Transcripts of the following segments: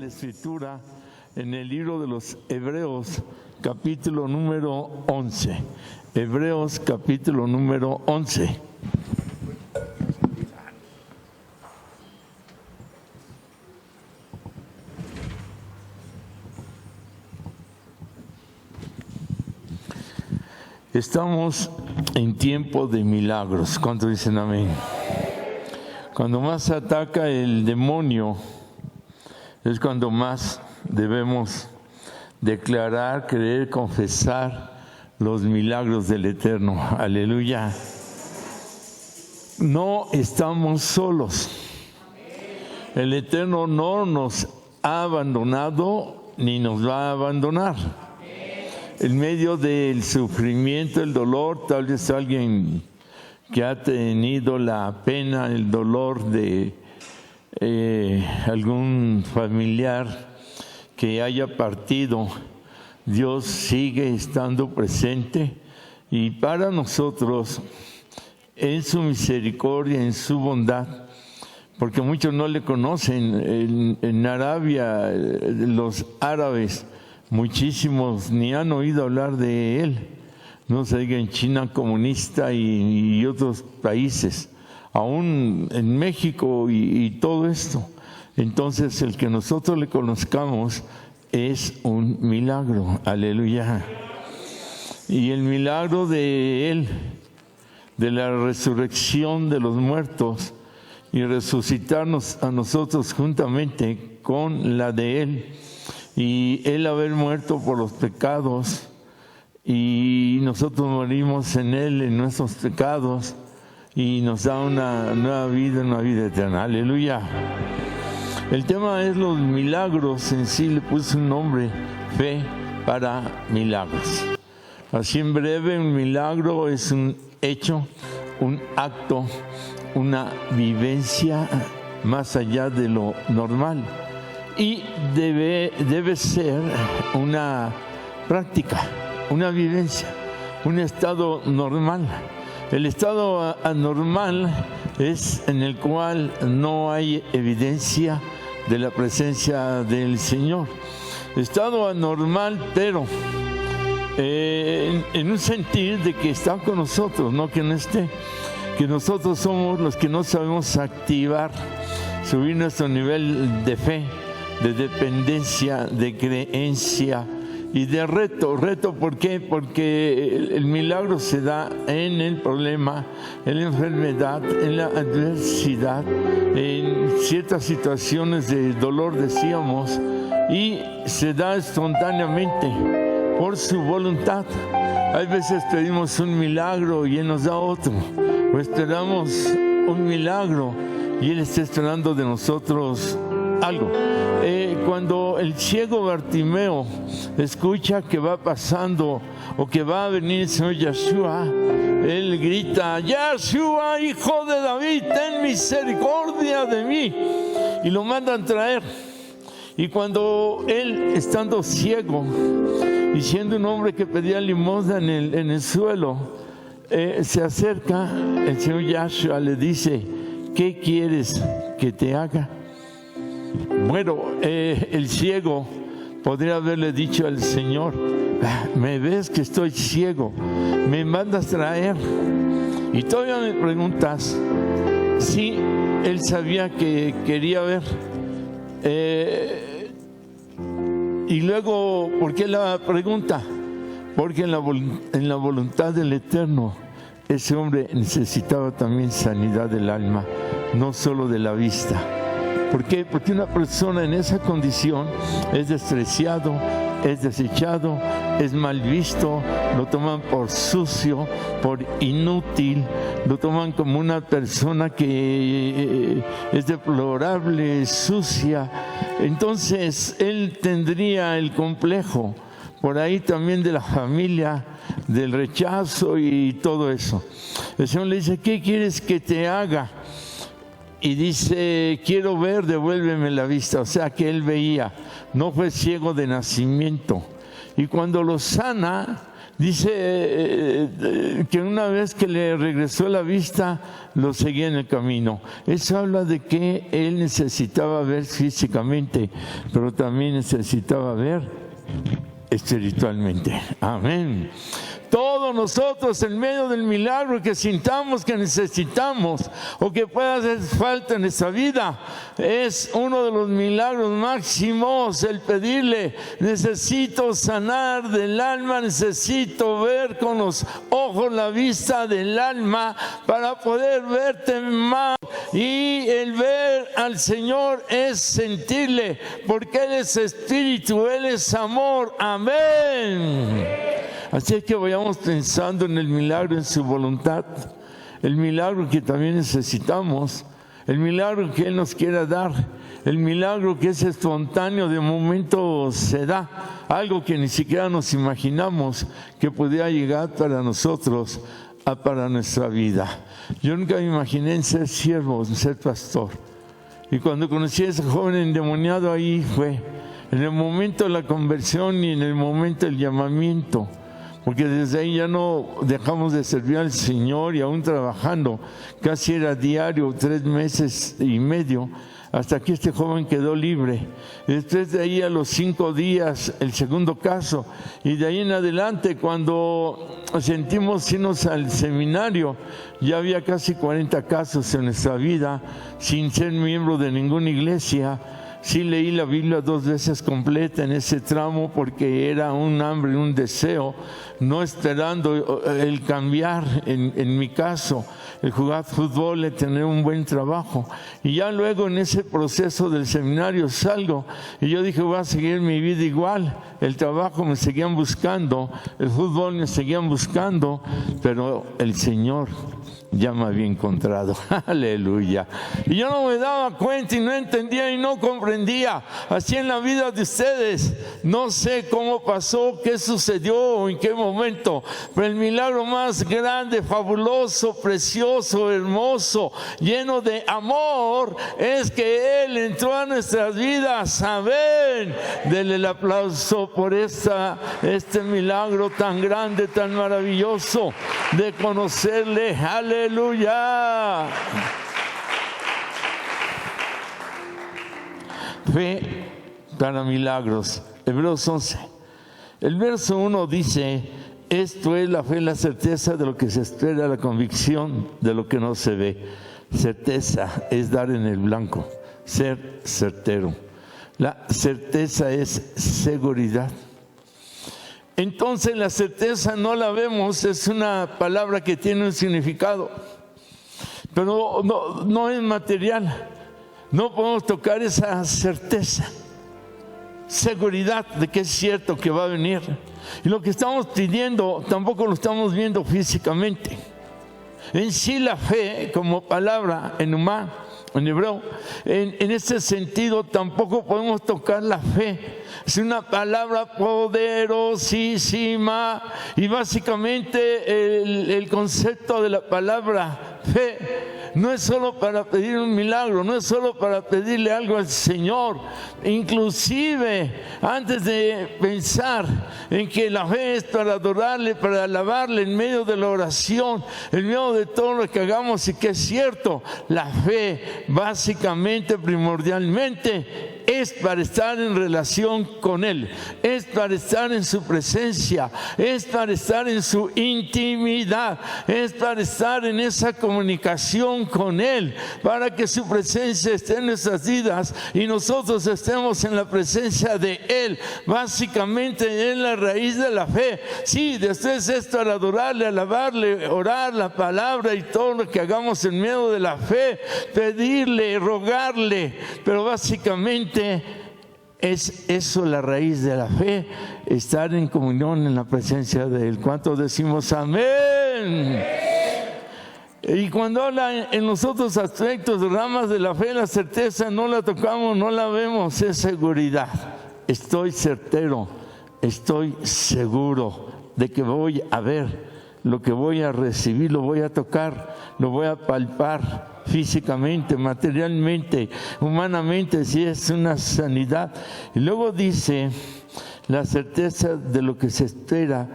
la Escritura en el libro de los Hebreos, capítulo número 11. Hebreos, capítulo número 11. Estamos en tiempo de milagros. ¿Cuántos dicen amén? Cuando más ataca el demonio es cuando más debemos declarar, creer, confesar los milagros del Eterno. Aleluya. No estamos solos. El Eterno no nos ha abandonado ni nos va a abandonar. En medio del sufrimiento, el dolor, tal vez alguien que ha tenido la pena, el dolor de algún familiar que haya partido, Dios sigue estando presente y para nosotros, en su misericordia, en su bondad, porque muchos no le conocen. En Arabia, los árabes, muchísimos ni han oído hablar de él. No se diga en China comunista y otros países, aún en México y todo esto. Entonces, el que nosotros le conozcamos es un milagro. Aleluya. Y el milagro de él, de la resurrección de los muertos y resucitarnos a nosotros juntamente con la de él, y él haber muerto por los pecados y nosotros morimos en él, en nuestros pecados, y nos da una nueva vida eterna. Aleluya. El tema es los milagros. En sí le puse un nombre: fe para milagros. Así en breve, un milagro es un hecho, un acto, una vivencia más allá de lo normal. Y debe ser una práctica, una vivencia, un estado normal. El estado anormal es en el cual no hay evidencia de la presencia del Señor. Estado anormal, pero en un sentir de que está con nosotros, no que no esté. Que nosotros somos los que no sabemos activar, subir nuestro nivel de fe, de dependencia, de creencia y de reto. ¿Reto por qué? Porque el milagro se da en el problema, en la enfermedad, en la adversidad, en ciertas situaciones de dolor, decíamos, y se da espontáneamente por su voluntad. Hay veces pedimos un milagro y Él nos da otro, o esperamos un milagro y Él está esperando de nosotros algo. Cuando el ciego Bartimeo escucha que va pasando o que va a venir el Señor Yeshua, él grita: Yeshua, hijo de David, ten misericordia de mí. Y lo mandan traer. Y cuando él, estando ciego y siendo un hombre que pedía limosna en el suelo, se acerca, el Señor Yeshua le dice: ¿qué quieres que te haga? Bueno, el ciego podría haberle dicho al Señor: me ves que estoy ciego, me mandas traer. Y todavía me preguntas si él sabía que quería ver. Y luego, ¿por qué la pregunta? Porque en la voluntad del Eterno, ese hombre necesitaba también sanidad del alma, no solo de la vista. ¿Por qué? Porque una persona en esa condición es despreciado, es desechado, es mal visto, lo toman por sucio, por inútil, lo toman como una persona que es deplorable, sucia. Entonces él tendría el complejo, por ahí también de la familia, del rechazo y todo eso. El Señor le dice: ¿qué quieres que te haga? Y dice: quiero ver, devuélveme la vista. O sea que él veía, no fue ciego de nacimiento. Y cuando lo sana, Dice que una vez que le regresó la vista, lo seguía en el camino. Eso habla de que él necesitaba ver físicamente, pero también necesitaba ver espiritualmente. Amén. Todos nosotros, en medio del milagro que sintamos que necesitamos o que pueda hacer falta en nuestra vida, es uno de los milagros máximos el pedirle: necesito sanar del alma, necesito ver con los ojos la vista del alma para poder verte más. Y el ver al Señor es sentirle, porque Él es espíritu, Él es amor. Amén. Así es que vayamos pensando en el milagro, en su voluntad, el milagro que también necesitamos, el milagro que Él nos quiera dar, el milagro que es espontáneo, de momento se da, algo que ni siquiera nos imaginamos que pudiera llegar para nosotros, para nuestra vida. Yo nunca me imaginé en ser siervo, en ser pastor. Y cuando conocí a ese joven endemoniado, ahí fue, en el momento de la conversión y en el momento del llamamiento. Porque desde ahí ya no dejamos de servir al Señor, y aún trabajando, casi era diario, 3 meses y medio, hasta que este joven quedó libre. Después de ahí, a los 5 días, el segundo caso, y de ahí en adelante, cuando sentimos irnos al seminario, ya había casi 40 casos en nuestra vida, sin ser miembro de ninguna iglesia. Sí leí la Biblia 2 veces completa en ese tramo, porque era un hambre, un deseo, no esperando el cambiar, en mi caso, el jugar fútbol, el tener un buen trabajo. Y ya luego en ese proceso del seminario salgo y yo dije: voy a seguir mi vida igual. El trabajo me seguían buscando, el fútbol me seguían buscando, pero el Señor ya me había encontrado. Aleluya. Y yo no me daba cuenta y no entendía y no comprendía. Así en la vida de ustedes, no sé cómo pasó, qué sucedió, en qué momento, pero el milagro más grande, fabuloso, precioso, hermoso, lleno de amor, es que Él entró a nuestras vidas. Amén. Denle el aplauso por este milagro tan grande, tan maravilloso de conocerle. Aleluya. Fe para milagros. Hebreos 11. El verso 1 dice: esto es la fe, la certeza de lo que se espera, la convicción de lo que no se ve. Certeza es dar en el blanco, ser certero. La certeza es seguridad. Entonces la certeza no la vemos, es una palabra que tiene un significado, pero no es material. No podemos tocar esa certeza, seguridad de que es cierto que va a venir. Y lo que estamos pidiendo tampoco lo estamos viendo físicamente. En sí, la fe como palabra en humano, en hebreo, en este sentido tampoco podemos tocar la fe. Es una palabra poderosísima, y básicamente el concepto de la palabra fe no es solo para pedir un milagro, no es solo para pedirle algo al Señor. Inclusive, antes de pensar en que la fe es para adorarle, para alabarle en medio de la oración, en medio de todo lo que hagamos, y que es cierto, la fe básicamente, primordialmente, es para estar en relación con Él, es para estar en su presencia, es para estar en su intimidad, es para estar en esa comunicación con Él, para que su presencia esté en nuestras vidas y nosotros estemos en la presencia de Él. Básicamente es la raíz de la fe. Sí, después es para adorarle, alabarle, orar la palabra y todo lo que hagamos en medio de la fe, pedirle, rogarle, pero básicamente es eso la raíz de la fe, estar en comunión en la presencia de Él. ¿Cuántos decimos amén? Y cuando habla en los otros aspectos, ramas de la fe, la certeza no la tocamos, no la vemos, es seguridad. Estoy certero, estoy seguro de que voy a ver lo que voy a recibir, lo voy a tocar, lo voy a palpar físicamente, materialmente, humanamente, si es una sanidad. Y luego dice la certeza de lo que se espera,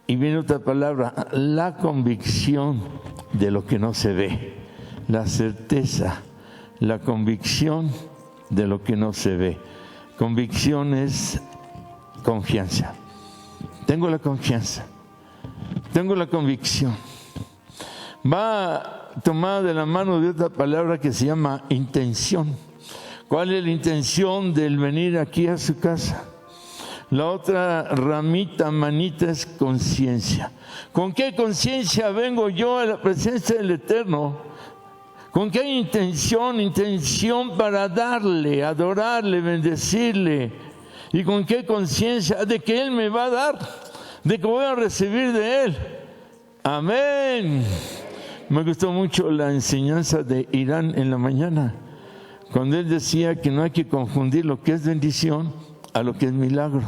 y viene otra palabra, la convicción de lo que no se ve, la certeza, la convicción de lo que no se ve. Convicción es confianza. Tengo la confianza, tengo la convicción. Va tomada de la mano de otra palabra que se llama intención. ¿Cuál es la intención del venir aquí a su casa? La otra ramita, manita, es conciencia. ¿Con qué conciencia vengo yo a la presencia del Eterno? ¿Con qué intención? Intención para darle, adorarle, bendecirle. ¿Y con qué conciencia? De que Él me va a dar, de que voy a recibir de Él. Amén. Me gustó mucho la enseñanza de Irán en la mañana, cuando él decía que no hay que confundir lo que es bendición a lo que es milagro.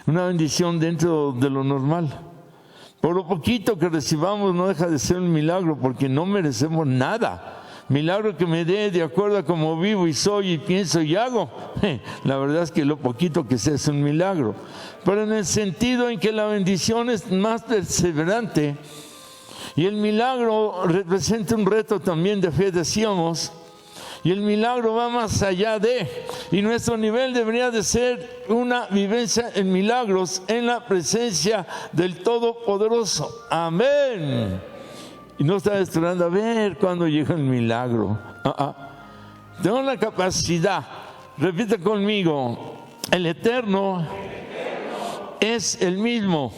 Una bendición dentro de lo normal. Por lo poquito que recibamos no deja de ser un milagro, porque no merecemos nada. Milagro que me dé de acuerdo a cómo vivo y soy y pienso y hago. La verdad es que lo poquito que sé es un milagro. Pero en el sentido en que la bendición es más perseverante y el milagro representa un reto también de fe, decíamos. Y el milagro va más allá de, y nuestro nivel debería de ser una vivencia en milagros en la presencia del Todopoderoso. Amén. Y no está esperando a ver cuándo llega el milagro. Tengo la capacidad, repite conmigo, el Eterno es el mismo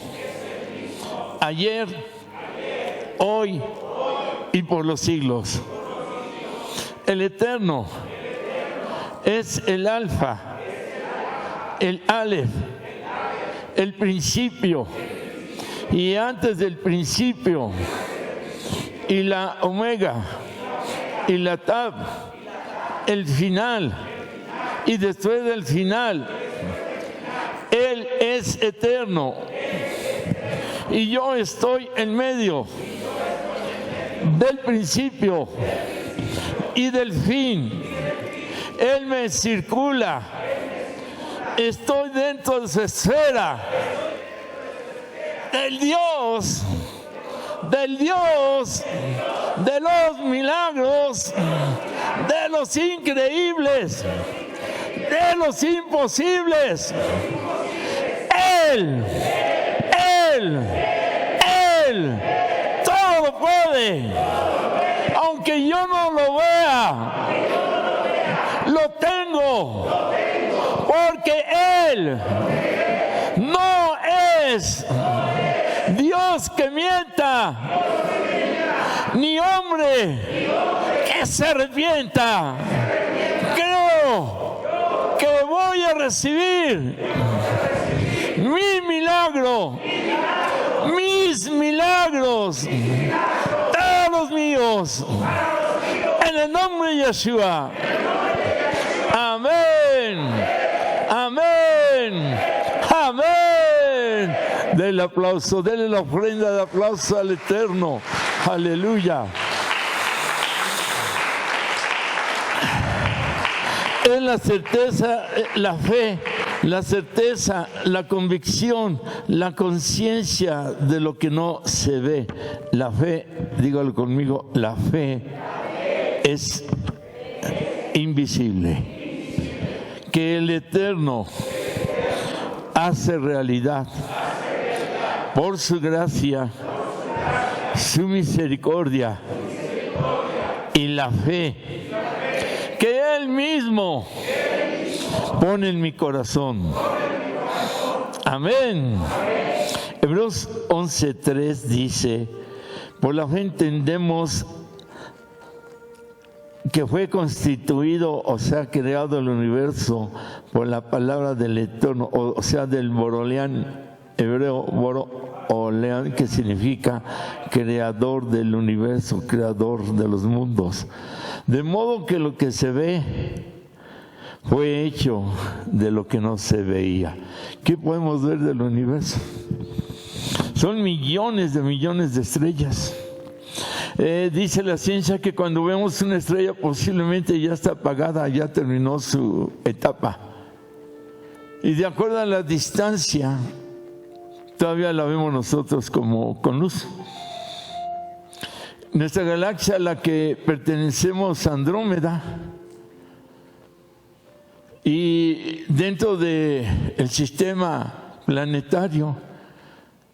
ayer, hoy y por los siglos. El Eterno es el Alfa, el Aleph, el principio y antes del principio, y la Omega y la Tab, el final y después del final. Él es eterno y yo estoy en medio del principio y del fin. Él me circula, estoy dentro de su esfera, del Dios de los milagros, de los increíbles, de los imposibles. Él todo lo puede. Aunque yo no lo vea, lo tengo, porque Él no es Dios que mienta, ni hombre que se arrepienta. Creo que voy a recibir mi milagro, mis milagros, todos míos, en el nombre de Yeshua. Amén, amén, amén. Denle aplauso, denle la ofrenda de aplauso al Eterno. Aleluya. Es la certeza, la fe, la certeza, la convicción, la conciencia de lo que no se ve. La fe, dígalo conmigo, la fe es invisible. Que el Eterno hace realidad por su gracia, su misericordia y la fe que Él mismo pone en mi corazón. Amén. Hebreos 11:3 dice: por la fe entendemos que fue constituido, o sea, creado el universo por la palabra del Eterno, o sea, del Boroleán hebreo, Boroleán, que significa creador del universo, creador de los mundos. De modo que lo que se ve fue hecho de lo que no se veía. ¿Qué podemos ver del universo? Son millones de estrellas. Dice la ciencia que cuando vemos una estrella posiblemente ya está apagada, ya terminó su etapa. Y de acuerdo a la distancia todavía la vemos nosotros como con luz. Nuestra galaxia a la que pertenecemos, Andrómeda, y dentro del sistema planetario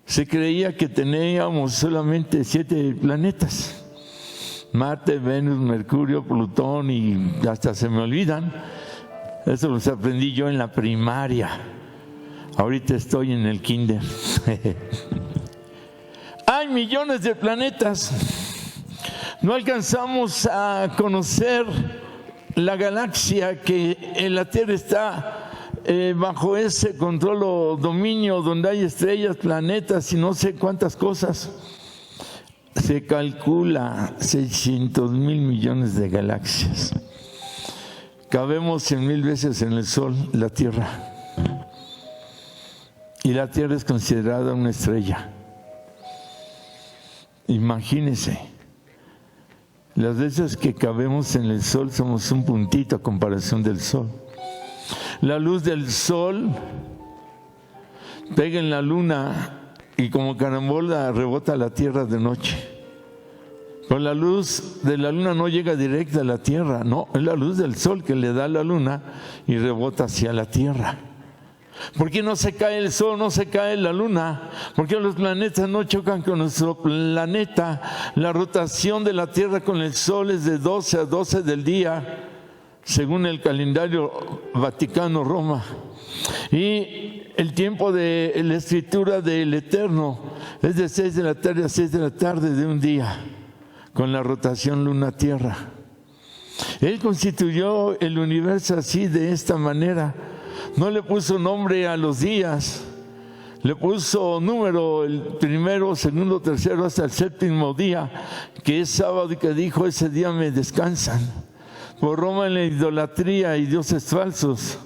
se creía que teníamos solamente 7 planetas: Marte, Venus, Mercurio, Plutón, y hasta se me olvidan. Eso los aprendí yo en la primaria. Ahorita estoy en el kinder. Hay millones de planetas. No alcanzamos a conocer la galaxia que en la Tierra está bajo ese control o dominio, donde hay estrellas, planetas y no sé cuántas cosas. Se calcula 600,000 millones de galaxias. Cabemos 100,000 veces en el Sol, la Tierra. Y la Tierra es considerada una estrella. Imagínense, las veces que cabemos en el Sol somos un puntito a comparación del Sol. La luz del Sol pega en la Luna y como carambola rebota a la Tierra de noche. Pero la luz de la Luna no llega directa a la Tierra, no, es la luz del Sol que le da a la Luna y rebota hacia la Tierra. ¿Por qué no se cae el Sol, no se cae la Luna? ¿Por qué los planetas no chocan con nuestro planeta? La rotación de la Tierra con el Sol es de 12 a 12 del día, según el calendario Vaticano-Roma. Y el tiempo de la escritura del Eterno es de 6 de la tarde a 6 de la tarde de un día, con la rotación Luna-Tierra. Él constituyó el universo así, de esta manera. No le puso nombre a los días, le puso número, el primero, segundo, tercero, hasta el 7º día, que es sábado, y que dijo: ese día me descansan. Por Roma, en la idolatría y dioses falsos,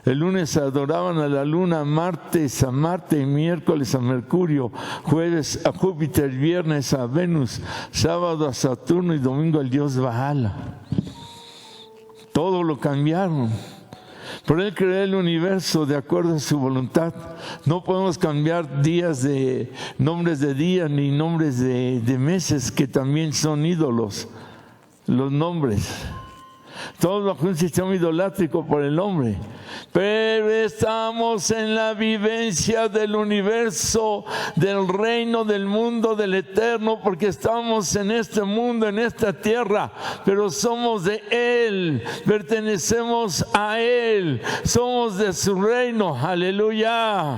el lunes adoraban a la luna, martes a Marte, miércoles a Mercurio, jueves a Júpiter, viernes a Venus, sábado a Saturno y domingo al dios Baal. Todo lo cambiaron. Pero Él creó el universo de acuerdo a su voluntad. No podemos cambiar días de nombres de días ni nombres de meses, que también son ídolos, los nombres. Todos bajo un sistema idolátrico por el hombre. Pero estamos en la vivencia del universo, del reino, del mundo, del eterno, porque estamos en este mundo, en esta tierra, pero somos de Él, pertenecemos a Él, somos de su reino. Aleluya.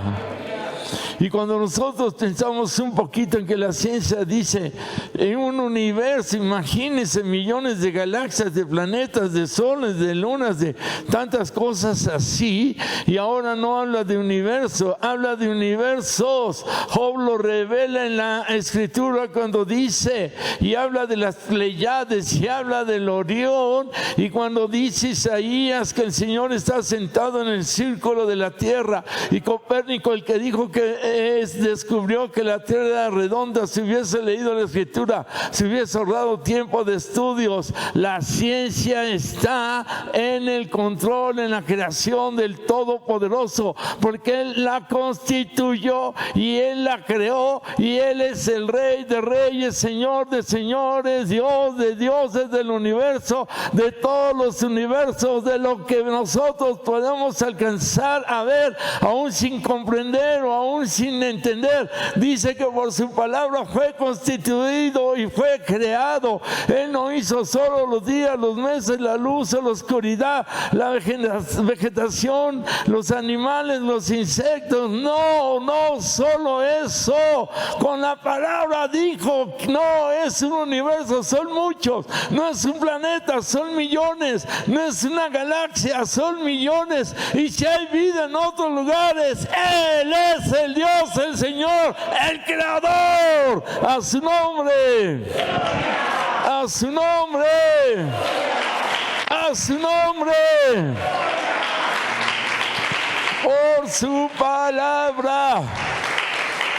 Y cuando nosotros pensamos un poquito en que la ciencia dice, en un universo, imagínense, millones de galaxias, de planetas, de soles, de lunas, de tantas cosas así, y ahora no habla de universo, habla de universos. Job lo revela en la escritura cuando dice, y habla de las Pleiades, y habla del Orión, y cuando dice Isaías que el Señor está sentado en el círculo de la tierra, y Copérnico, el que dijo que descubrió que la tierra era redonda, si hubiese leído la escritura, si hubiese ahorrado tiempo de estudios. La ciencia está en el control, en la creación del Todopoderoso, porque Él la constituyó y Él la creó, y Él es el Rey de reyes, Señor de señores, Dios de dioses del universo, de todos los universos, de lo que nosotros podemos alcanzar a ver, aún sin comprender o aún sin entender. Dice que por su palabra fue constituido y fue creado. Él no hizo solo los días, los meses, la luz o la oscuridad, la vegetación, los animales, los insectos. No, no solo eso. Con la palabra dijo, no es un universo, son muchos. No es un planeta, son millones. No es una galaxia, son millones. Y si hay vida en otros lugares, Él es el Dios, el Señor, el Creador. A su nombre, a su nombre, a su nombre, por su palabra.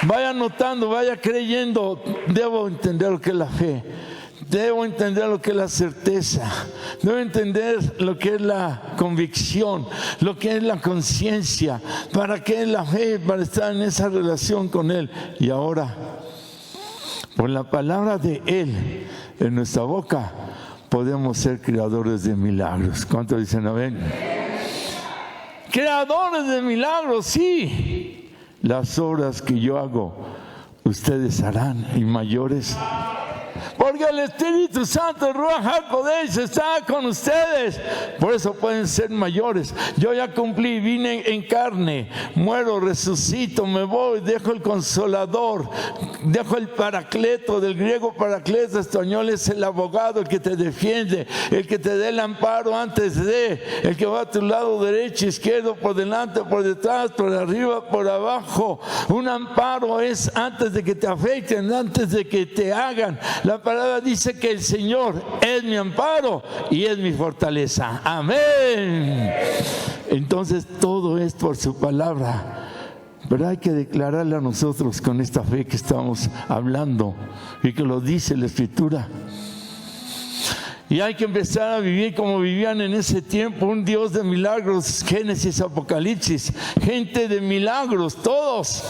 Vaya anotando, vaya creyendo. Debo entender lo que es la fe. Debo entender lo que es la certeza, debo entender lo que es la convicción, lo que es la conciencia, para qué es la fe, para estar en esa relación con Él. Y ahora, por la palabra de Él en nuestra boca, podemos ser creadores de milagros. ¿Cuántos dicen amén? Creadores de milagros, sí. Las obras que yo hago, ustedes harán, y mayores. Porque el Espíritu Santo, el Ruach HaKodesh, está con ustedes. Por eso pueden ser mayores. Yo ya cumplí, vine en carne, muero, resucito, me voy, dejo el Consolador, dejo el Paracleto, del griego Paracleto, español es el abogado, el que te defiende, el que te dé el amparo antes de, el que va a tu lado derecho, izquierdo, por delante, por detrás, por arriba, por abajo. Un amparo es antes de que te afecten, antes de que te hagan. La palabra dice que el Señor es mi amparo y es mi fortaleza. Amén. Entonces todo es por su palabra. Pero hay que declararle a nosotros con esta fe que estamos hablando y que lo dice la Escritura. Y hay que empezar a vivir como vivían en ese tiempo, un Dios de milagros, Génesis, Apocalipsis, gente de milagros, todos.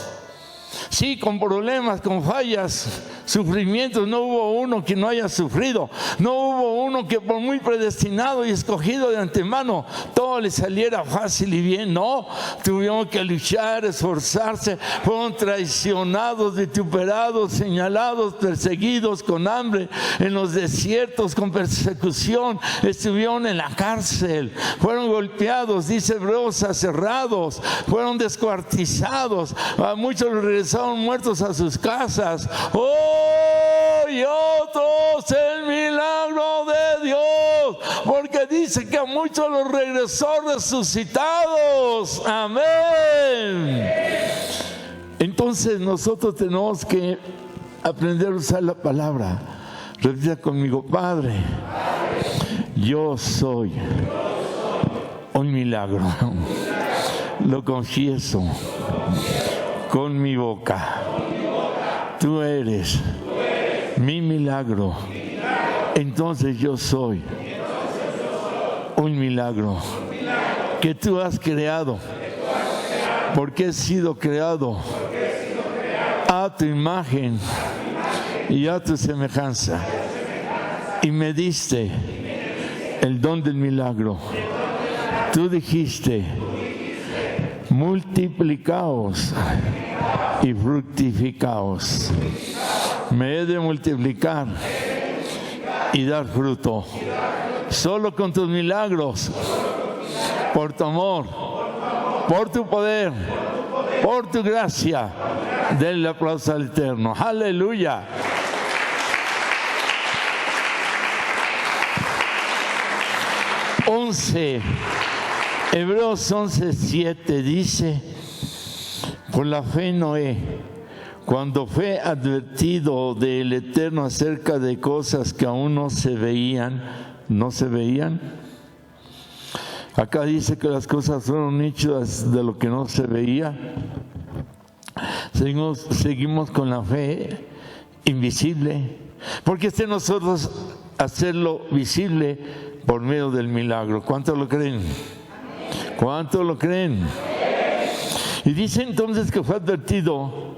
Sí, con problemas, con fallas, sufrimientos. No hubo uno que no haya sufrido. No hubo uno que por muy predestinado y escogido de antemano todo le saliera fácil y bien. No, tuvieron que luchar, esforzarse. Fueron traicionados, vituperados, señalados, perseguidos, con hambre, en los desiertos, con persecución. Estuvieron en la cárcel. Fueron golpeados, dice Hebreos, aserrados. Fueron descuartizados. A muchos regresaron muertos a sus casas. ¡Oh! Y otros el milagro de Dios, porque dice que a muchos los regresó resucitados. Amén. Entonces nosotros tenemos que aprender a usar la palabra. Repita conmigo: Padre, yo soy un milagro. Lo confieso con mi boca. Tú eres mi milagro. Entonces yo soy un milagro que tú has creado, porque he sido creado a tu imagen y a tu semejanza, y me diste el don del milagro. Tú dijiste: multiplicaos y fructificaos. Me he de multiplicar y dar fruto. Solo con tus milagros, por tu amor, por tu poder, por tu gracia. Denle aplauso al Eterno. Aleluya. Hebreos 11:7 dice: por la fe Noé, cuando fue advertido del Eterno acerca de cosas que aún no se veían. Acá dice que las cosas fueron hechas de lo que no se veía. Seguimos con la fe invisible, porque está en nosotros hacerlo visible por medio del milagro. ¿Cuántos lo creen? ¿Cuántos lo creen? Y dice entonces que fue advertido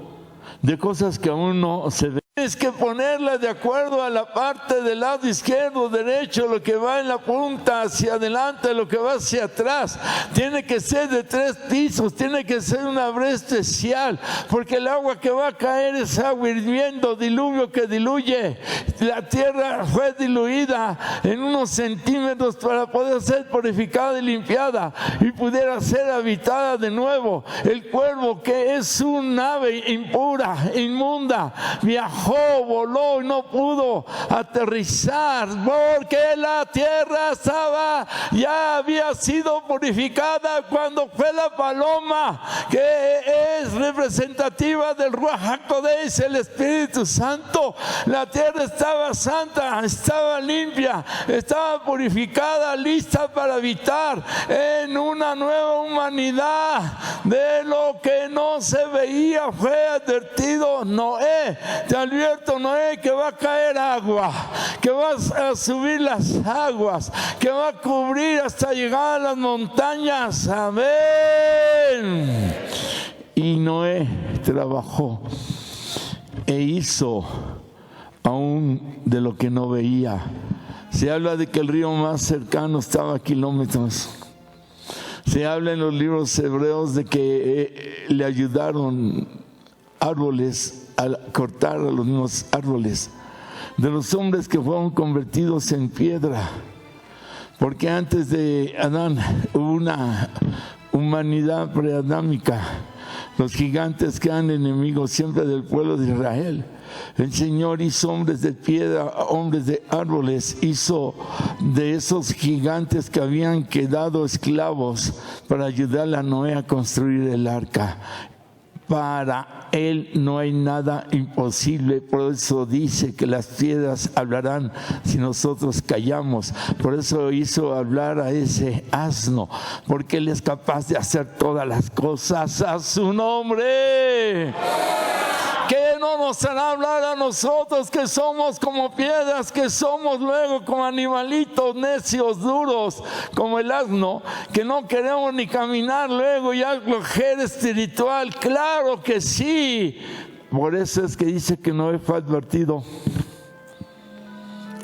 de cosas que aún no se ven. Tienes que ponerla de acuerdo a la parte del lado izquierdo, derecho, lo que va en la punta hacia adelante, lo que va hacia atrás. Tiene que ser de 3 pisos, tiene que ser una brea especial, porque el agua que va a caer es agua hirviendo, diluvio que diluye. La tierra fue diluida en unos centímetros para poder ser purificada y limpiada y pudiera ser habitada de nuevo. El cuervo, que es un ave impura, inmunda, viajó, voló y no pudo aterrizar, porque la tierra ya había sido purificada cuando fue la paloma, que es representativa del Ruach HaKodesh, el Espíritu Santo. La tierra estaba santa, estaba limpia, estaba purificada, lista para habitar en una nueva humanidad. De lo que no se veía fue advertido Noé. Tal advierto, Noé, que va a caer agua, que vas a subir las aguas, que va a cubrir hasta llegar a las montañas. Amén. Y Noé trabajó e hizo aún de lo que no veía. Se habla de que el río más cercano estaba a kilómetros. Se habla en los libros hebreos de que le ayudaron árboles a cortar a los mismos árboles, de los hombres que fueron convertidos en piedra, porque antes de Adán hubo una humanidad preadámica. Los gigantes que eran enemigos siempre del pueblo de Israel. El Señor hizo hombres de piedra, hombres de árboles, hizo de esos gigantes que habían quedado esclavos para ayudar a Noé a construir el arca. Para Él no hay nada imposible, por eso dice que las piedras hablarán si nosotros callamos. Por eso hizo hablar a ese asno, porque Él es capaz de hacer todas las cosas a su nombre. ¿Qué no nos hará hablar a nosotros que somos como piedras, que somos luego como animalitos necios, duros, como el asno, que no queremos ni caminar luego ya flojera espiritual? Claro que sí. Por eso es que dice que Noé fue advertido.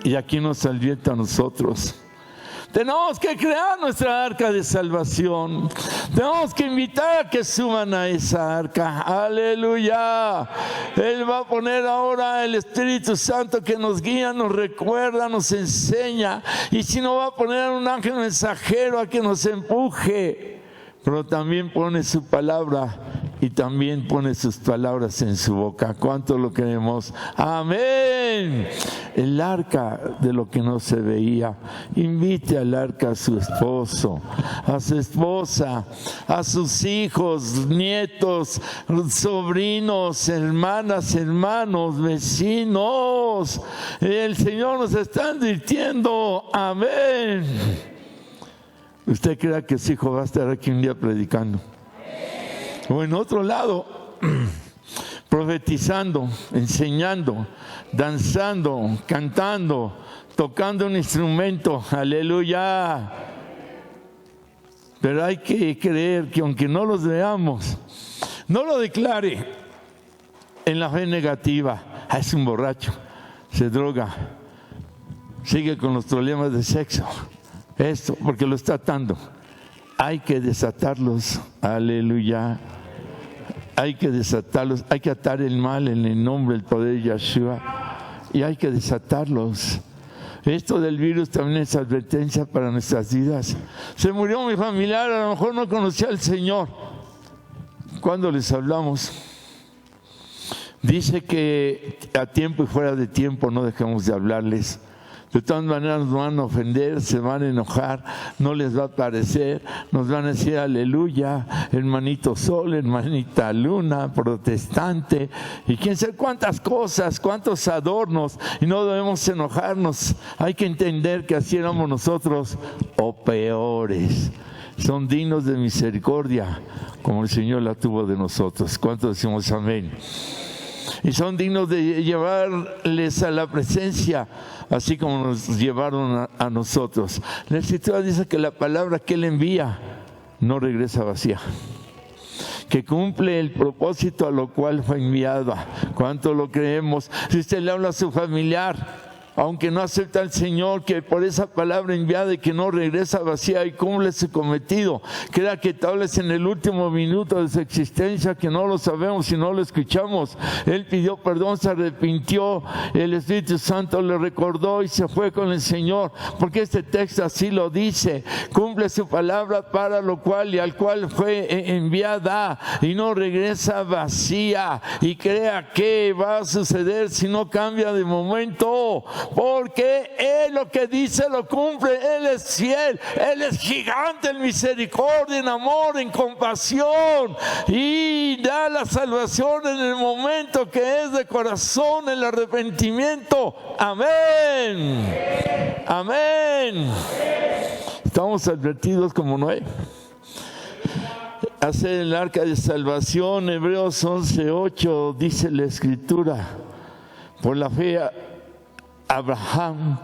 Y aquí nos advierte a nosotros. Tenemos que crear nuestra arca de salvación. Tenemos que invitar a que suban a esa arca. Aleluya. Él va a poner ahora el Espíritu Santo que nos guía, nos recuerda, nos enseña. Y si no, va a poner un ángel mensajero a que nos empuje. Pero también pone su palabra y también pone sus palabras en su boca. ¿Cuánto lo queremos? Amén. El arca de lo que no se veía. Invite al arca a su esposo, a su esposa, a sus hijos, nietos, sobrinos, hermanas, hermanos, vecinos. El Señor nos está advirtiendo. Amén. ¿Usted cree que su hijo va a estar aquí un día predicando? O en otro lado, profetizando, enseñando, danzando, cantando, tocando un instrumento? Aleluya. Pero hay que creer que aunque no los veamos, no lo declare en la fe negativa. Es un borracho, se droga, sigue con los problemas de sexo. Esto, porque lo está atando. Hay que desatarlos. Aleluya. Hay que desatarlos. Hay que atar el mal en el nombre del poder de Yeshua. Y hay que desatarlos. Esto del virus también es advertencia para nuestras vidas. Se murió mi familiar, a lo mejor no conocía al Señor. Cuando les hablamos, dice que a tiempo y fuera de tiempo no dejemos de hablarles. De todas maneras nos van a ofender, se van a enojar, no les va a parecer, nos van a decir aleluya, hermanito sol, hermanita luna, protestante, y quién sabe cuántas cosas, cuántos adornos, y no debemos enojarnos. Hay que entender que así éramos nosotros o peores. Son dignos de misericordia, como el Señor la tuvo de nosotros. ¿Cuántos decimos amén? Y son dignos de llevarles a la presencia, así como nos llevaron a nosotros. La Escritura dice que la palabra que Él envía no regresa vacía, que cumple el propósito a lo cual fue enviada. ¿Cuánto lo creemos? Si usted le habla a su familiar, aunque no acepta al Señor, que por esa palabra enviada y que no regresa vacía y cumple su cometido, crea que tal vez en el último minuto de su existencia, que no lo sabemos y no lo escuchamos, Él pidió perdón, se arrepintió, el Espíritu Santo le recordó y se fue con el Señor, porque este texto así lo dice: cumple su palabra para lo cual y al cual fue enviada, y no regresa vacía. Y crea que va a suceder si no cambia de momento, porque Él lo que dice lo cumple. Él es fiel, Él es gigante en misericordia, en amor, en compasión, y da la salvación en el momento que es de corazón, el arrepentimiento. Amén. Amén. Estamos advertidos como Noé. Hacer el arca de salvación. Hebreos 11:8 dice la Escritura: Por la fe, Abraham,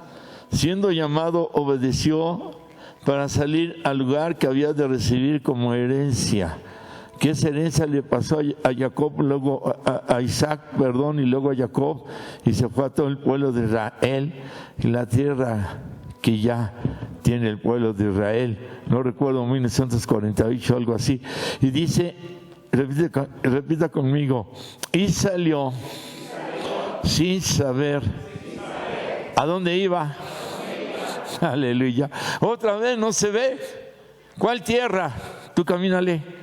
siendo llamado, obedeció para salir al lugar que había de recibir como herencia. Que esa herencia le pasó a Jacob, luego a Isaac, y luego a Jacob, y se fue a todo el pueblo de Israel, y la tierra que ya tiene el pueblo de Israel. No recuerdo, 1948, algo así. Y dice, repita conmigo, y salió sin saber a dónde iba. Aleluya. Otra vez no se ve. ¿Cuál tierra? Tú camínale.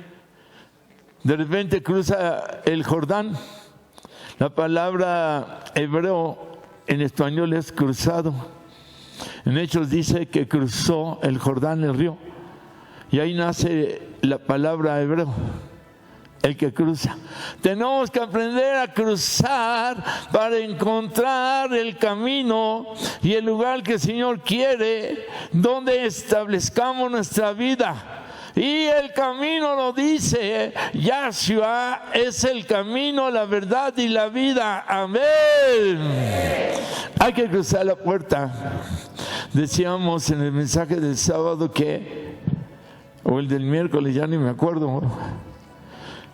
De repente cruza el Jordán. La palabra hebreo en español es cruzado. En Hechos dice que cruzó el Jordán, el río. Y ahí nace la palabra hebreo, el que cruza. Tenemos que aprender a cruzar para encontrar el camino y el lugar que el Señor quiere, donde establezcamos nuestra vida. Y el camino lo dice, Yahshua es el camino, la verdad y la vida. Amén. Hay que cruzar la puerta. Decíamos en el mensaje del sábado o el del miércoles, ya ni me acuerdo,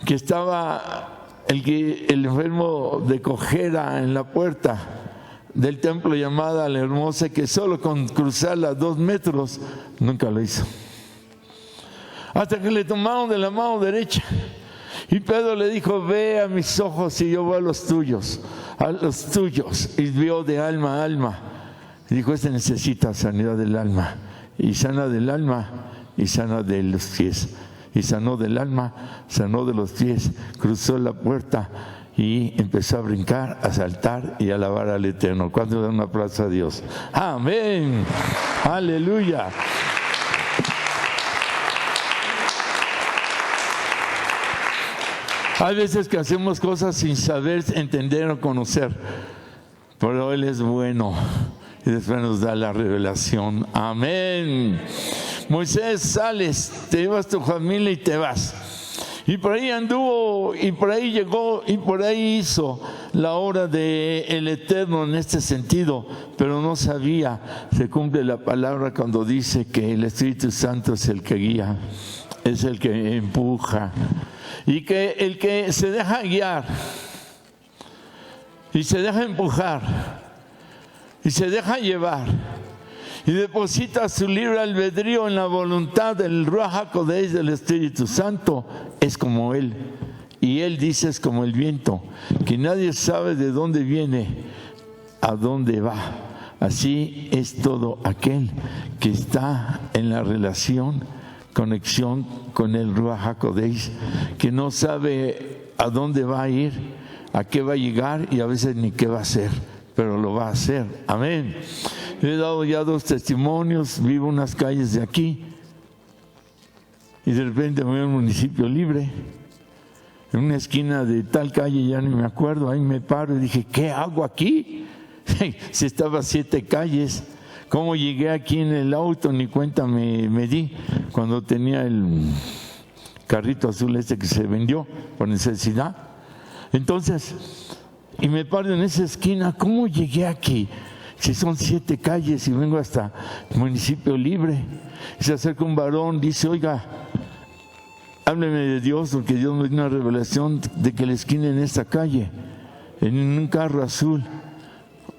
que estaba el enfermo de cojera en la puerta del templo llamada La Hermosa, que solo con cruzarla 2 metros nunca lo hizo. Hasta que le tomaron de la mano derecha. Y Pedro le dijo, ve a mis ojos y yo voy a los tuyos. Y vio de alma a alma. Y dijo, este necesita sanidad del alma. Y sana del alma y sana de los pies. Y sanó del alma, sanó de los pies. Cruzó la puerta y empezó a brincar, a saltar y a alabar al Eterno. ¿Cuándo dan un aplauso a Dios? Amén. Aleluya. Hay veces que hacemos cosas sin saber, entender o conocer, pero Él es bueno y después nos da la revelación. Amén. Moisés, sales, te llevas tu familia y te vas. Y por ahí anduvo, y por ahí llegó, y por ahí hizo la obra del Eterno en este sentido, pero no sabía. Se cumple la palabra cuando dice que el Espíritu Santo es el que guía, es el que empuja. Y que el que se deja guiar y se deja empujar y se deja llevar y deposita su libre albedrío en la voluntad del Ruach HaKodesh, del Espíritu Santo, es como Él. Y Él dice, es como el viento, que nadie sabe de dónde viene, a dónde va. Así es todo aquel que está en la conexión con el Ruach HaKodesh, que no sabe a dónde va a ir, a qué va a llegar y a veces ni qué va a hacer, pero lo va a hacer. Amén. He dado ya 2 testimonios, vivo unas calles de aquí y de repente me voy a un municipio libre, en una esquina de tal calle, ya ni me acuerdo, ahí me paro y dije, ¿qué hago aquí? Si estaba 7 calles. ¿Cómo llegué aquí en el auto? Ni cuenta me di cuando tenía el carrito azul que se vendió por necesidad. Entonces, y me paro en esa esquina, ¿cómo llegué aquí? Si son 7 calles y vengo hasta el municipio libre. Y se acerca un varón, dice, oiga, hábleme de Dios, porque Dios me dio una revelación de que la esquina en esta calle, en un carro azul,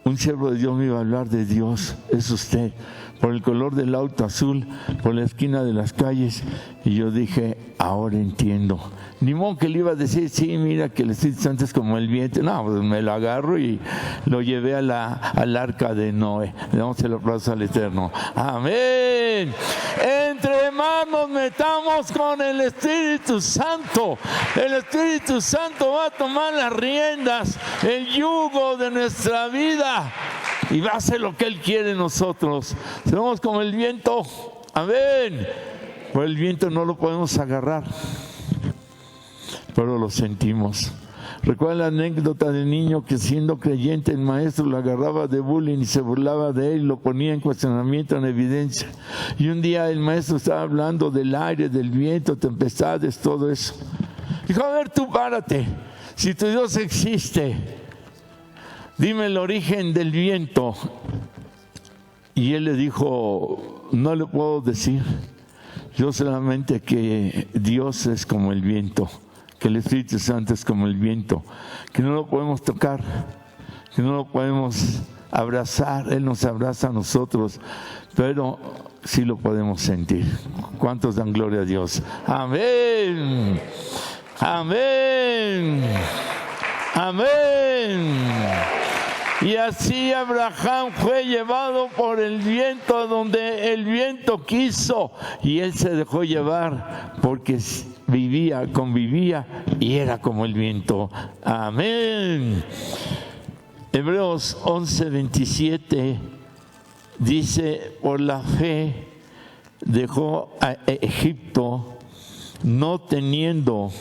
un siervo de Dios me iba a hablar de Dios, es usted, por el color del auto azul, por la esquina de las calles. Y yo dije, ahora entiendo. Ni modo que le iba a decir, sí, mira que el Espíritu Santo es como el viento. No, pues me lo agarro y lo llevé al arca de Noé. Le damos el aplauso al Eterno. Amén. Entre más nos metamos con el Espíritu Santo, el Espíritu Santo va a tomar las riendas, el yugo de nuestra vida, y va a hacer lo que Él quiere en nosotros. Somos como el viento. Amén. Por el viento no lo podemos agarrar, pero lo sentimos. Recuerda la anécdota del niño que, siendo creyente, el maestro lo agarraba de bullying y se burlaba de él, lo ponía en cuestionamiento, en evidencia. Y un día el maestro estaba hablando del aire, del viento, tempestades, todo eso. Dijo, a ver, tú párate, si tu Dios existe, dime el origen del viento. Y él le dijo, no le puedo decir, yo solamente que Dios es como el viento, que el Espíritu Santo es como el viento, que no lo podemos tocar, que no lo podemos abrazar, Él nos abraza a nosotros, pero sí lo podemos sentir. ¿Cuántos dan gloria a Dios? Amén, amén, amén. Y así Abraham fue llevado por el viento donde el viento quiso, y él se dejó llevar porque convivía y era como el viento. Amén. Hebreos 11:27 dice, por la fe dejó a Egipto no teniendo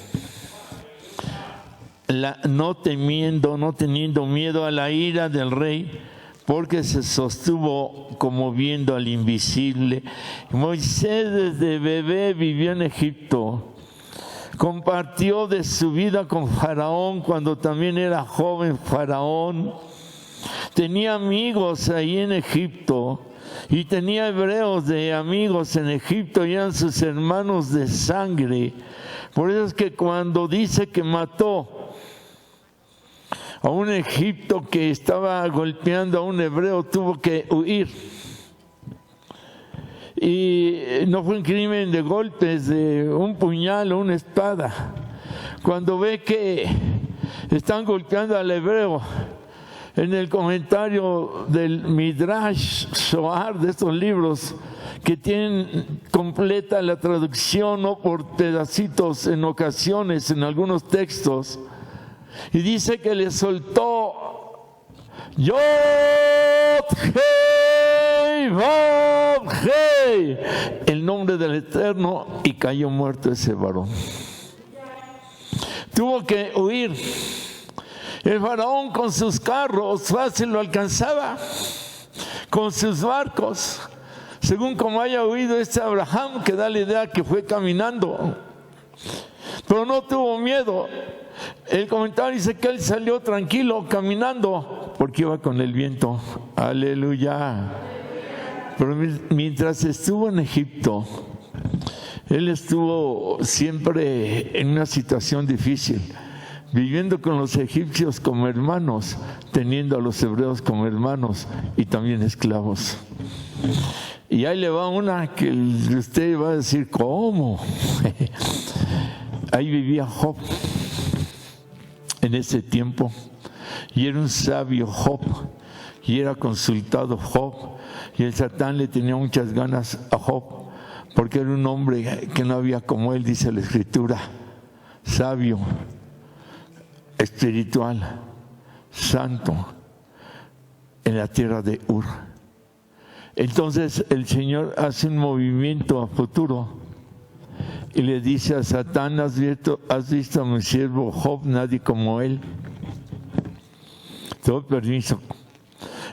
miedo a la ira del rey, porque se sostuvo como viendo al invisible. Moisés desde bebé vivió en Egipto, compartió de su vida con Faraón cuando también era joven Faraón, tenía amigos ahí en Egipto y tenía hebreos de amigos en Egipto y eran sus hermanos de sangre. Por eso es que cuando dice que mató a un egipcio que estaba golpeando a un hebreo, tuvo que huir. Y no fue un crimen de golpes, de un puñal o una espada. Cuando ve que están golpeando al hebreo, en el comentario del Midrash Zohar, de estos libros que tienen completa la traducción, no por pedacitos en ocasiones, en algunos textos, y dice que le soltó Yod Hei Vav Hei, el nombre del Eterno, y cayó muerto ese varón. Tuvo que huir. El faraón con sus carros fácil lo alcanzaba, con sus barcos, según como haya oído este Abraham, que da la idea que fue caminando, pero no tuvo miedo. El comentario dice que él salió tranquilo caminando porque iba con el viento. Aleluya. Pero mientras estuvo en Egipto, él estuvo siempre en una situación difícil, viviendo con los egipcios como hermanos, teniendo a los hebreos como hermanos y también esclavos. Y ahí le va una que usted va a decir, ¿cómo? Ahí vivía Job en ese tiempo, y era un sabio Job, y era consultado Job, y el Satán le tenía muchas ganas a Job, porque era un hombre que no había como él, dice la Escritura, sabio, espiritual, santo, en la tierra de Ur. Entonces el Señor hace un movimiento a futuro y le dice a Satán, ¿has visto a mi siervo Job? Nadie como él. Te doy permiso.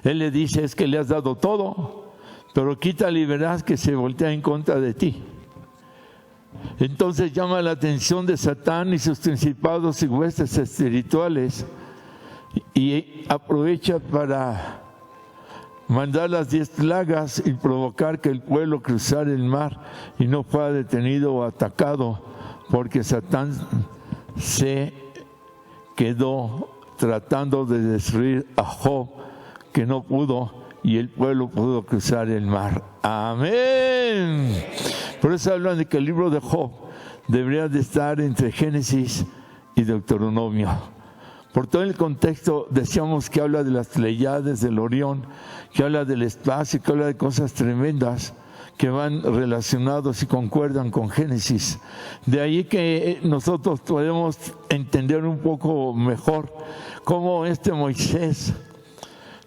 Él le dice, es que le has dado todo, pero quítale y verás que se voltea en contra de ti. Entonces llama la atención de Satán y sus principados y huestes espirituales y aprovecha para mandar las 10 plagas y provocar que el pueblo cruzara el mar y no fuera detenido o atacado, porque Satán se quedó tratando de destruir a Job, que no pudo, y el pueblo pudo cruzar el mar. Amén. Por eso hablan de que el libro de Job debería de estar entre Génesis y Deuteronomio. Por todo el contexto, decíamos que habla de las Pleiades, del Orión, que habla del espacio, que habla de cosas tremendas que van relacionados y concuerdan con Génesis. De ahí que nosotros podemos entender un poco mejor cómo Moisés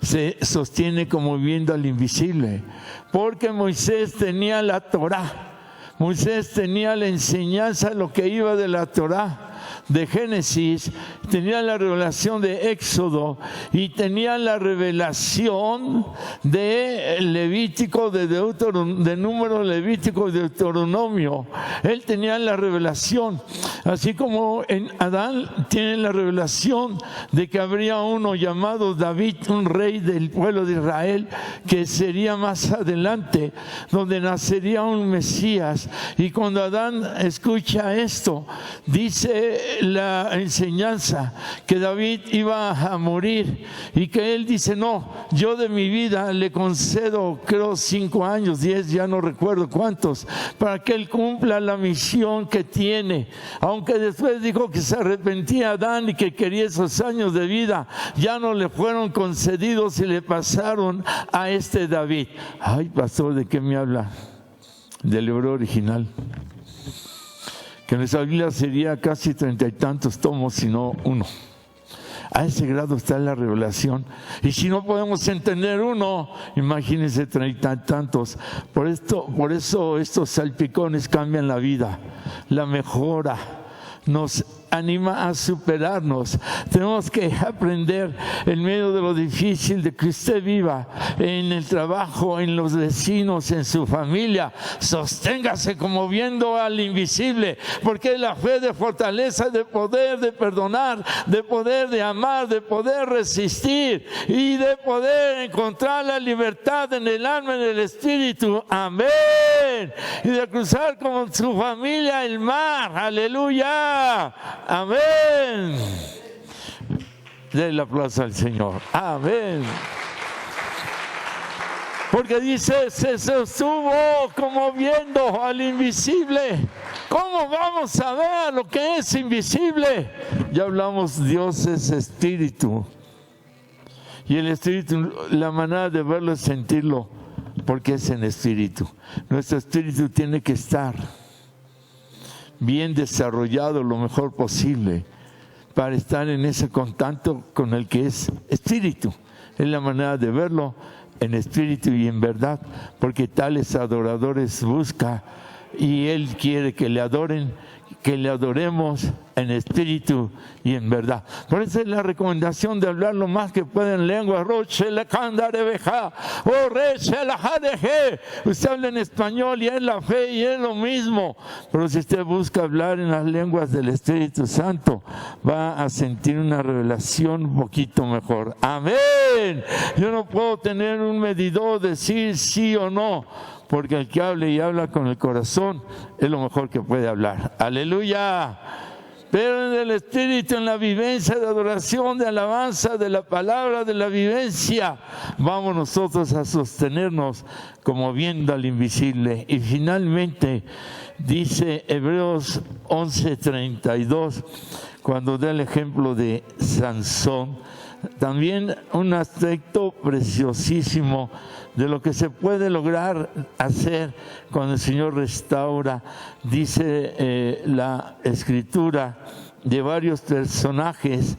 se sostiene como viendo al invisible, porque Moisés tenía la Torá, Moisés tenía la enseñanza, lo que iba de la Torá, de Génesis, tenían la revelación de Éxodo y tenían la revelación de Levítico, de Número, Levítico y Deuteronomio. Él tenía la revelación, así como en Adán tienen la revelación de que habría uno llamado David, un rey del pueblo de Israel, que sería más adelante, donde nacería un Mesías. Y cuando Adán escucha esto, dice la enseñanza que David iba a morir y que él dice: no, yo de mi vida le concedo, creo 5 años, 10, ya no recuerdo cuántos, para que él cumpla la misión que tiene. Aunque después dijo que se arrepentía Adán y que quería esos años de vida, ya no le fueron concedidos y le pasaron a este David. Ay, pastor, ¿de qué me habla? Del hebreo original, que en nuestra Biblia sería casi 30 y tantos tomos, si no uno. A ese grado está la revelación. Y si no podemos entender uno, imagínense 30 y tantos. Por eso estos salpicones cambian la vida, la mejora, nos anima a superarnos. Tenemos que aprender en medio de lo difícil de que usted viva, en el trabajo, en los vecinos, en su familia. Sosténgase como viendo al invisible, porque es la fe de fortaleza, de poder, de perdonar, de poder, de amar, de poder resistir y de poder encontrar la libertad en el alma, en el espíritu. Amén. Y de cruzar con su familia el mar. Aleluya. Amén. Denle aplauso al Señor. Amén. Porque dice, se sostuvo como viendo al invisible. ¿Cómo vamos a ver lo que es invisible? Ya hablamos, Dios es espíritu. Y el espíritu, la manera de verlo es sentirlo, porque es en espíritu. Nuestro espíritu tiene que estar bien desarrollado lo mejor posible para estar en ese contacto con el que es espíritu. Es la manera de verlo en espíritu y en verdad, porque tales adoradores busca y Él quiere que le adoren, que le adoremos en espíritu y en verdad. Por eso es la recomendación de hablar lo más que pueda en lengua. Usted habla en español y es la fe y es lo mismo, pero si usted busca hablar en las lenguas del Espíritu Santo, va a sentir una revelación un poquito mejor. Amén. Yo no puedo tener un medidor, decir sí o no, porque el que hable y habla con el corazón es lo mejor que puede hablar. Aleluya. Pero en el espíritu, en la vivencia de adoración, de alabanza, de la palabra, de la vivencia, vamos nosotros a sostenernos como viendo al invisible. Y finalmente dice Hebreos 11:32, cuando da el ejemplo de Sansón, también un aspecto preciosísimo de lo que se puede lograr hacer cuando el Señor restaura. Dice la Escritura de varios personajes,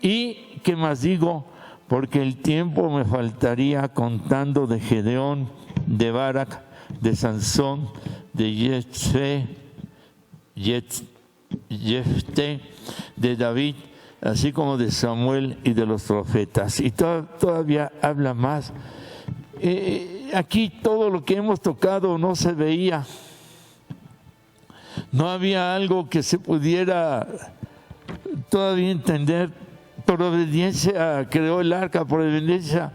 y ¿qué más digo? Porque el tiempo me faltaría contando de Gedeón, de Barak, de Sansón, de Jefté, de David, así como de Samuel y de los profetas. Y todavía habla más. Aquí todo lo que hemos tocado no se veía, no había algo que se pudiera todavía entender. Por obediencia creó el arca, por obediencia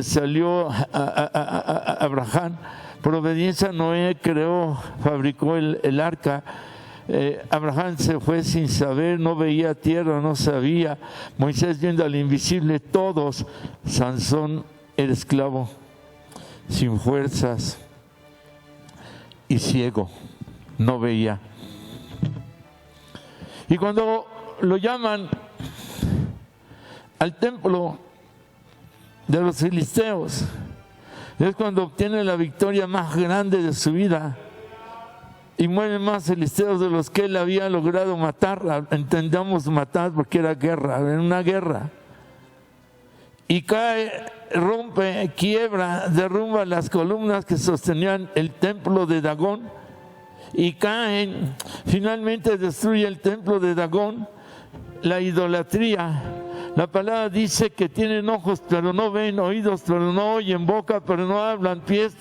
salió a Abraham, por obediencia Noé fabricó el arca. Abraham se fue sin saber, no veía tierra, no sabía. Moisés viendo al invisible, todos. Sansón era esclavo, sin fuerzas y ciego, no veía. Y cuando lo llaman al templo de los filisteos, es cuando obtiene la victoria más grande de su vida y mueren más filisteos de los que él había logrado matar. Entendamos matar porque era guerra, era una guerra. Y cae, rompe, quiebra, derrumba las columnas que sostenían el templo de Dagón, y caen. Finalmente destruye el templo de Dagón, la idolatría. La palabra dice que tienen ojos pero no ven, oídos pero no oyen, boca pero no hablan, pies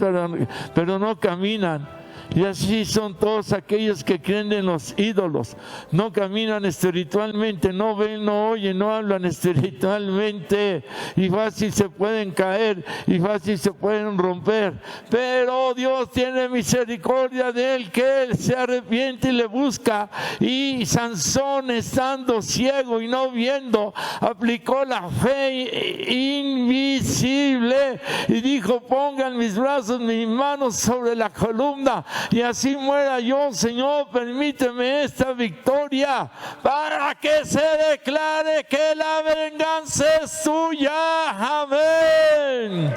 pero no caminan. Y así son todos aquellos que creen en los ídolos. No caminan espiritualmente, no ven, no oyen, no hablan espiritualmente. Y fácil se pueden caer y fácil se pueden romper. Pero Dios tiene misericordia de él, que él se arrepiente y le busca. Y Sansón, estando ciego y no viendo, aplicó la fe invisible y dijo: pongan mis brazos, mis manos sobre la columna, y así muera yo. Señor, permíteme esta victoria para que se declare que la venganza es tuya. Amén.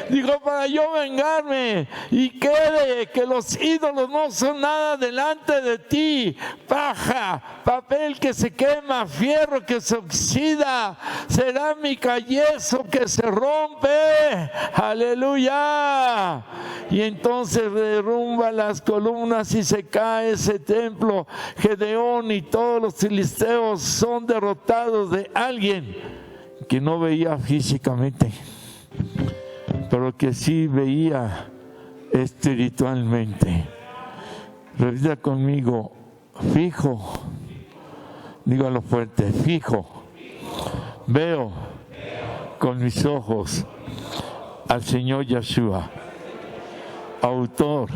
Dijo: para yo vengarme y quede que los ídolos no son nada delante de ti. Paja, papel que se quema, fierro que se oxida, cerámica, yeso que se rompe. Aleluya. Y entonces derrumba las columnas y se cae ese templo. Gedeón y todos los filisteos son derrotados de alguien que no veía físicamente, pero que sí veía espiritualmente. Repita conmigo: fijo. Dígalo fuerte: fijo. Veo con mis ojos al Señor Yeshua, autor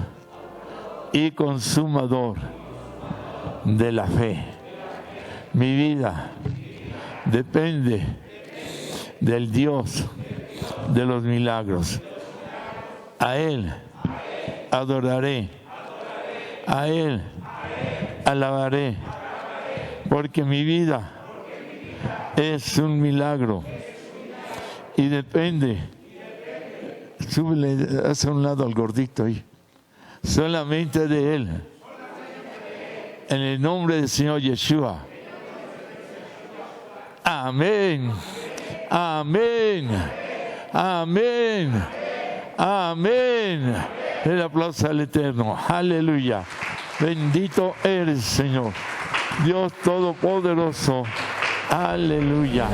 y consumador de la fe. Mi vida depende del Dios de los milagros. A Él adoraré, a Él alabaré, porque mi vida es un milagro y depende. Súbele hacia un lado al gordito ahí. Solamente de Él. En el nombre del Señor Yeshua. Amén. Amén. Amén. Amén. El aplauso al Eterno. Aleluya. Bendito eres, Señor. Dios Todopoderoso. Aleluya.